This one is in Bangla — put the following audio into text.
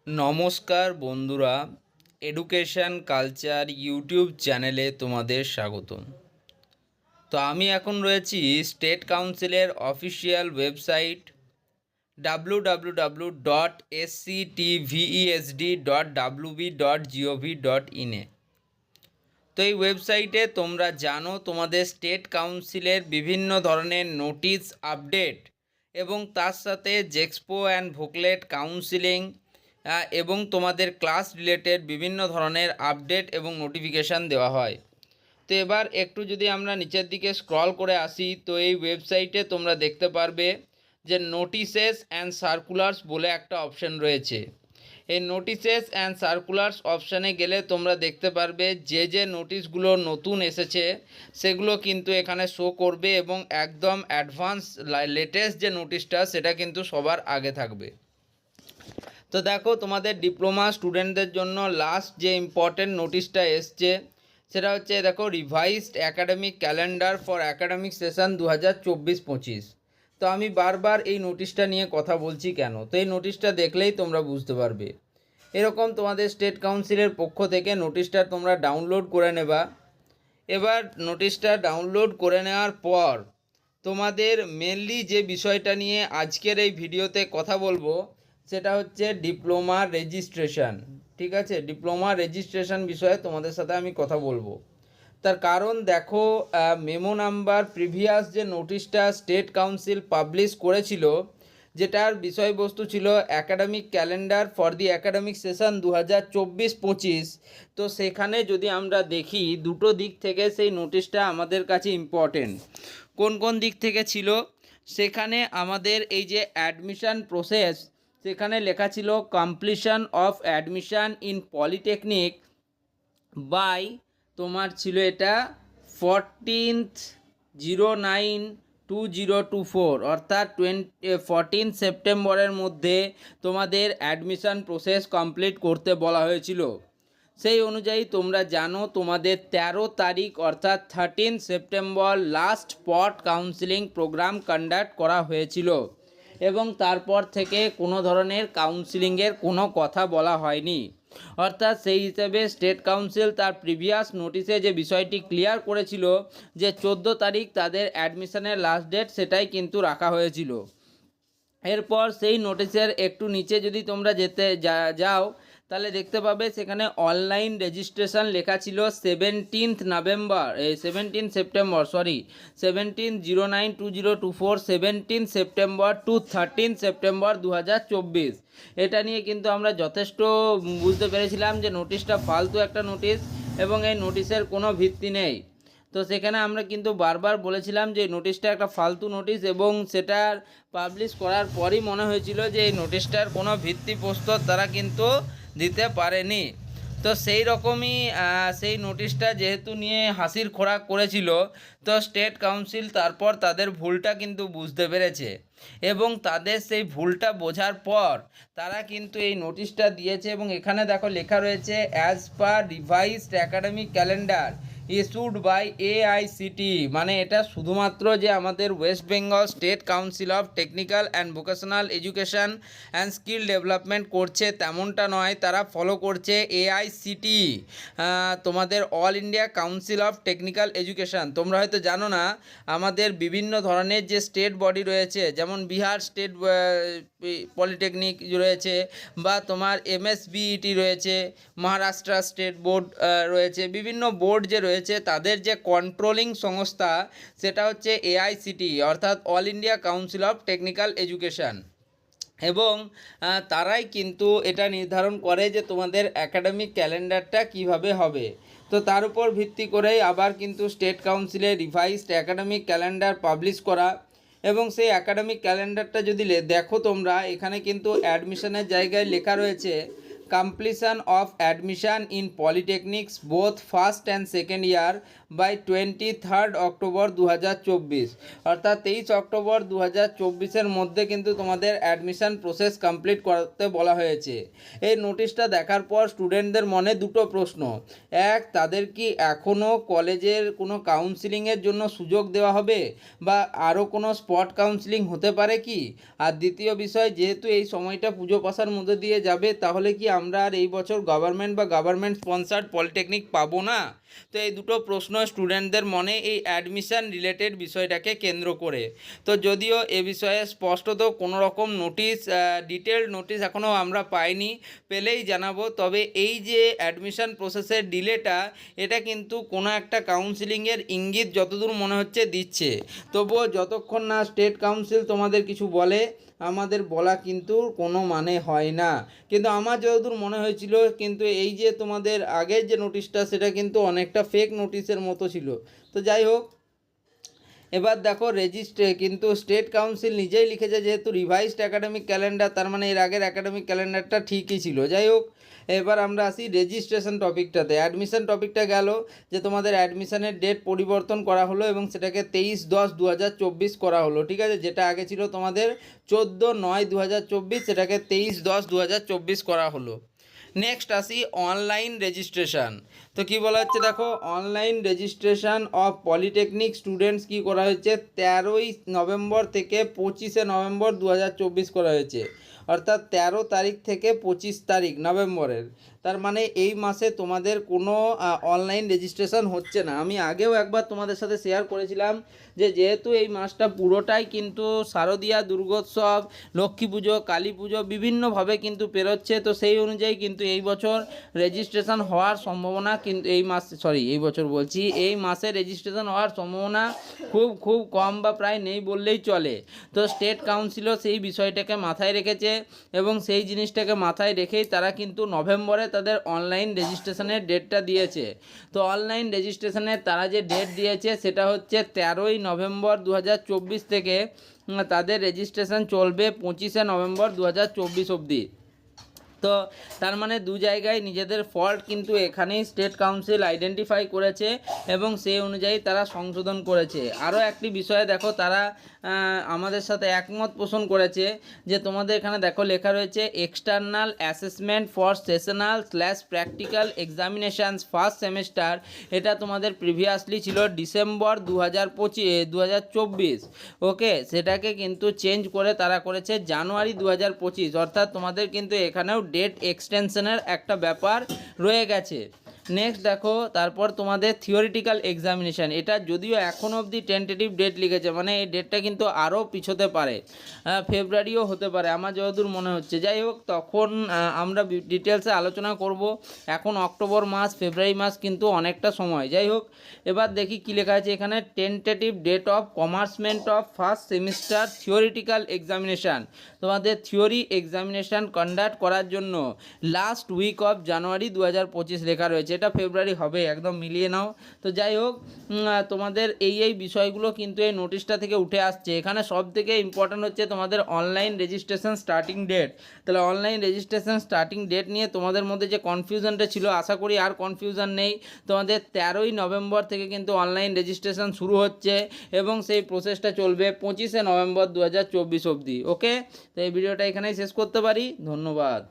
নমস্কার বন্ধুরা, এডুকেশন কালচার ইউটিউব চ্যানেলে তোমাদের স্বাগতম। তো আমি এখন রয়েছি স্টেট কাউন্সিলের অফিসিয়াল ওয়েবসাইট www.sctvesd.wb.gov.in এ। তো এই ওয়েবসাইটে তোমরা জানো তোমাদের স্টেট কাউন্সিলের বিভিন্ন ধরনের নোটিশ, আপডেট এবং তার সাথে জেক্সপো অ্যান্ড ভোকলেট কাউন্সিলিং এবং তোমাদের ক্লাস রিলেটেড বিভিন্ন ধরনের আপডেট এবং নোটিফিকেশান দেওয়া হয়। তো এবার একটু যদি আমরা নিচের দিকে স্ক্রল করে আসি, তো এই ওয়েবসাইটে তোমরা দেখতে পারবে যে নোটিশেস অ্যান্ড সার্কুলার্স বলে একটা অপশান রয়েছে। এই নোটিশেস অ্যান্ড সার্কুলার্স অপশানে গেলে তোমরা দেখতে পারবে যে নোটিশগুলো নতুন এসেছে সেগুলো কিন্তু এখানে শো করবে এবং একদম অ্যাডভান্স লেটেস্ট যে নোটিশটা সেটা কিন্তু সবার আগে থাকবে। তো দেখো, তোমাদের ডিপ্লোমা স্টুডেন্টদের জন্য লাস্ট যে ইম্পর্টেন্ট নোটিশটা এসছে সেটা হচ্ছে, দেখো, revised academic calendar for academic session 2024-25। তো আমি বারবার এই নোটিশটা নিয়ে কথা বলছি কেন, তো এই নোটিশটা দেখলেই তোমরা বুঝতে পারবে। এরকম তোমাদের স্টেট কাউন্সিলের পক্ষ থেকে নোটিশটা তোমরা ডাউনলোড করে নেবা। এবার নোটিশটা ডাউনলোড করে নেওয়ার পর তোমাদের মেনলি যে বিষয়টা নিয়ে আজকের এই ভিডিওতে কথা বলবো সেটা হচ্ছে ডিপ্লোমা রেজিস্ট্রেশন। ঠিক আছে, ডিপ্লোমা রেজিস্ট্রেশন বিষয়ে তোমাদের সাথে আমি কথা বলবো। তার কারণ দেখো, মেমো নাম্বার প্রিভিয়াস যে নোটিশটা স্টেট কাউন্সিল পাবলিশ করেছিল, যেটার বিষয়বস্তু ছিল academic calendar for the academic session 2024-25। তো সেখানে যদি আমরা দেখি দুটো দিক থেকে সেই নোটিশটা আমাদের কাছে ইম্পর্টেন্ট। কোন কোন দিক থেকে ছিল, সেখানে আমাদের এই যে অ্যাডমিশন প্রসেস, সেখানে লেখা ছিল completion of admission in polytechnic by, তোমার ছিল এটা 14/09/2024, অর্থাৎ 14 সেপ্টেম্বরের মধ্যে তোমাদের অ্যাডমিশন প্রসেস কমপ্লিট করতে বলা হয়েছিল। সেই অনুযায়ী তোমরা জানো তোমাদের 13 তারিখ অর্থাৎ 13 September last spot counselling programme conduct করা হয়েছিল এবং তারপর থেকে কোনো ধরনের কাউন্সিলিংয়ের কোনো কথা বলা হয়নি। অর্থাৎ সেই হিসেবে স্টেট কাউন্সিল তার প্রিভিয়াস নোটিশে যে বিষয়টি ক্লিয়ার করেছিল যে 14 তারিখ তাদের অ্যাডমিশনের লাস্ট ডেট, সেটাই কিন্তু রাখা হয়েছিল। এরপর সেই নোটিশের একটু নিচে যদি তোমরা যাও তাহলে দেখতে পাবে সেখানে অনলাইন রেজিস্ট্রেশন লেখা ছিল 17 সেপ্টেম্বর 17/09/2024, 17 সেপ্টেম্বর টু 13 সেপ্টেম্বর 2024। এটা নিয়ে কিন্তু আমরা যথেষ্ট বুঝতে পেরেছিলাম যে নোটিশটা ফালতু একটা নোটিশ এবং এই নোটিশের কোনো ভিত্তি নেই। তো সেখানে আমরা কিন্তু বারবার বলেছিলাম যে নোটিশটা একটা ফালতু নোটিশ এবং সেটার পাবলিশ করার পরই মনে হয়েছিল যে এই নোটিশটার কোনো ভিত্তিপ্রস্তর তারা কিন্তু দিতে পারেনি। তো সেই রকমই সেই নোটিশটা যেহেতু নিয়ে হাসির খোরাক করেছিল, তো স্টেট কাউন্সিল তারপর তাদের ভুলটা কিন্তু বুঝতে পেরেছে এবং তাদের সেই ভুলটা বোঝার পর তারা কিন্তু এই নোটিশটা দিয়েছে এবং এখানে দেখো লেখা রয়েছে as per revised academic calendar issued by AICTE। মানে এটা শুধুমাত্র যে আমাদের West Bengal State Council of Technical and Vocational Education and Skill Development করছে তেমনটা নয়, তারা ফলো করছে AICTE, তোমাদের All India Council of Technical Education. তোমরা হয়তো জানো না, আমাদের বিভিন্ন ধরনের যে স্টেট বডি রয়েছে, যেমন বিহার স্টেট পলিটেকনিক রয়েছে বা তোমার MSBET রয়েছে, মহারাষ্ট্র স্টেট বোর্ড রয়েছে, বিভিন্ন বোর্ড যে রয়েছে তাদের যে কন্ট্রোলিং সংস্থা সেটা হচ্ছে AICTE, অর্থাৎ all India Council of Technical education. এবং তারাই কিন্তু এটা নির্ধারণ করে যে তোমাদের অ্যাকাডেমিক ক্যালেন্ডারটা কিভাবে হবে। তো তার উপর ভিত্তি করেই আবার কিন্তু স্টেট কাউন্সিলের রিভাইজড অ্যাকাডেমিক ক্যালেন্ডার পাবলিশ করা। এবং সেই অ্যাকাডেমিক ক্যালেন্ডারটা যদি দেখো তোমরা, এখানে কিন্তু অ্যাডমিশনের জায়গায় লেখা রয়েছে completion of admission in polytechnics both first and second year by 23rd October 2024 অর্থাৎ 23 অক্টোবর 2024-এর মধ্যে কিন্তু তোমাদের অ্যাডমিশন প্রসেস কমপ্লিট করতে বলা হয়েছে। এই নোটিশটা দেখার পর স্টুডেন্টদের মনে দুটো প্রশ্ন, এক, তাদের কি এখনও কলেজের কোনো কাউন্সিলিংয়ের জন্য সুযোগ দেওয়া হবে বা আরও কোনো স্পট কাউন্সিলিং হতে পারে কি, আর দ্বিতীয় বিষয়, যেহেতু এই সময়টা পুজো পাশার মধ্যে দিয়ে যাবে তাহলে কি আমরা আর এই বছর গভর্নমেন্ট বা গভর্নমেন্ট স্পন্সার্ড পলিটেকনিক পাবো না। তো এই দুটো প্রশ্ন স্টুডেন্টদের মনে এই অ্যাডমিশন রিলেটেড বিষয়টাকে কেন্দ্র করে। তো যদিও এ বিষয়ে স্পষ্টত কোনো রকম নোটিশ, ডিটেলড নোটিশ এখনও আমরা পাইনি, পেলেই জানাবো। তবে এই যে অ্যাডমিশন প্রসেসের ডিলেটা, এটা কিন্তু কোনো একটা কাউন্সিলিংয়ের ইঙ্গিত যতদূর মনে হচ্ছে দিচ্ছে। তবুও যতক্ষণ না স্টেট কাউন্সিল তোমাদের কিছু বলে, আমাদের বলা কিন্তু কোনো মানে হয় না। কিন্তু আমার যতদূর মনে হয়েছিল, কিন্তু এই যে তোমাদের আগের যে নোটিশটা সেটা কিন্তু অনেকটা ফেক নোটিশের মতো ছিল। তো যাই হোক, এবার দেখো কিন্তু স্টেট কাউন্সিল নিজেই লিখেছে যেহেতু রিভাইজড একাডেমিক ক্যালেন্ডার, তার মানে এর আগের একাডেমিক ক্যালেন্ডারটা ঠিকই ছিল। যাই হোক, এবার আমরা আসি রেজিস্ট্রেশন টপিকটাতে। অ্যাডমিশন টপিকটা গেল যে তোমাদের অ্যাডমিশনের ডেট পরিবর্তন করা হলো এবং সেটাকে 23/10/2024 করা হলো, ঠিক আছে। যেটা আগে ছিল তোমাদের 14/9/2024, সেটাকে 23/10/2024 করা হলো। নেক্সট আসি অনলাইন রেজিস্ট্রেশন। তো কী বলা হচ্ছে দেখো, online registration of polytechnic students কী করা হয়েছে, 13ই নভেম্বর থেকে 25শে নভেম্বর 2024 করা হয়েছে। অর্থাৎ 13 তারিখ থেকে 25 তারিখ নভেম্বরের। তার মানে এই মাসে তোমাদের কোনো অনলাইন রেজিস্ট্রেশন হচ্ছে না। আমি আগেও একবার তোমাদের সাথে শেয়ার করেছিলাম যে যেহেতু এই মাসটা পুরোটাই কিন্তু শারদীয়া, দুর্গোৎসব, লক্ষ্মী পুজো, কালী পুজো বিভিন্নভাবে কিন্তু পেরোচ্ছে, তো সেই অনুযায়ী কিন্তু এই বছর রেজিস্ট্রেশন হওয়ার সম্ভাবনা কিন্তু এই মাসে রেজিস্ট্রেশন হওয়ার সম্ভাবনা খুব কম বা প্রায় নেই বললেই চলে। তো স্টেট কাউন্সিলও সেই বিষয়টাকে মাথায় রেখেছে এবং সেই জিনিসটাকে মাথায় রেখেই তারা কিন্তু নভেম্বরে তাদের অনলাইন রেজিস্ট্রেশনের ডেটটা দিয়েছে। তো অনলাইন রেজিস্ট্রেশনের তারা যে ডেট দিয়েছে সেটা হচ্ছে 13ই নভেম্বর 2024 থেকে তাদের রেজিস্ট্রেশন চলবে 25শে নভেম্বর 2024 অবধি। তো তার মানে দু জায়গায় নিজেদের ফল্ট কিন্তু এখানেই স্টেট কাউন্সিল আইডেন্টিফাই করেছে এবং সেই অনুযায়ী তারা সংশোধন করেছে। আরও একটি বিষয়ে দেখো, তারা আমাদের সাথে একমত পোষণ করেছে যে তোমাদের এখানে দেখো লেখা রয়েছে external assessment for sessional practical examinations first semester. এটা তোমাদের প্রিভিয়াসলি ছিল ডিসেম্বর 2024। ওকে, সেটাকে কিন্তু চেঞ্জ করে তারা করেছে জানুয়ারি 2025। অর্থাৎ তোমাদের কিন্তু এখানেও ডেট এক্সটেনশনের একটা ব্যাপার রয়ে গেছে। নেক্সট দেখো, তারপর তোমাদের থিওরিটিক্যাল এক্সামিনেশান, এটা যদিও এখনও অবধি টেন্টেটিভ ডেট লিখেছে, মানে এই ডেটটা কিন্তু আরও পিছোতে পারে, ফেব্রুয়ারিও হতে পারে আমার যতদূর মনে হচ্ছে। যাই হোক, তখন আমরা ডিটেলসে আলোচনা করব। এখন অক্টোবর মাস, ফেব্রুয়ারি মাস কিন্তু অনেকটা সময়। যাই হোক, এবার দেখি কী লেখা আছে এখানে, tentative date of commencement of first semester theoretical examination. তোমাদের থিওরি এক্সামিনেশান কন্ডাক্ট করার জন্য লাস্ট উইক অফ জানুয়ারি 2025 লেখা রয়েছে। এটা ফেব্রুয়ারি হবে, একদম মিলিয়ে নাও। তো যাই হোক, তোমাদের এই বিষয়গুলো কিন্তু এই নোটিশটা থেকে উঠে আসছে। এখানে সব থেকে ইম্পর্ট্যান্ট হচ্ছে তোমাদের অনলাইন রেজিস্ট্রেশন স্টার্টিং ডেট। তাহলে অনলাইন রেজিস্ট্রেশন স্টার্টিং ডেট নিয়ে তোমাদের মধ্যে যে কনফিউশনটা ছিল, আশা করি আর কনফিউশন নেই। তোমাদের 13ই নভেম্বর থেকে কিন্তু অনলাইন রেজিস্ট্রেশন শুরু হচ্ছে এবং সেই প্রসেসটা চলবে 25শে নভেম্বর 2024 অবধি। ওকে, তো এই ভিডিওটা এখানেই শেষ করতে পারি। ধন্যবাদ।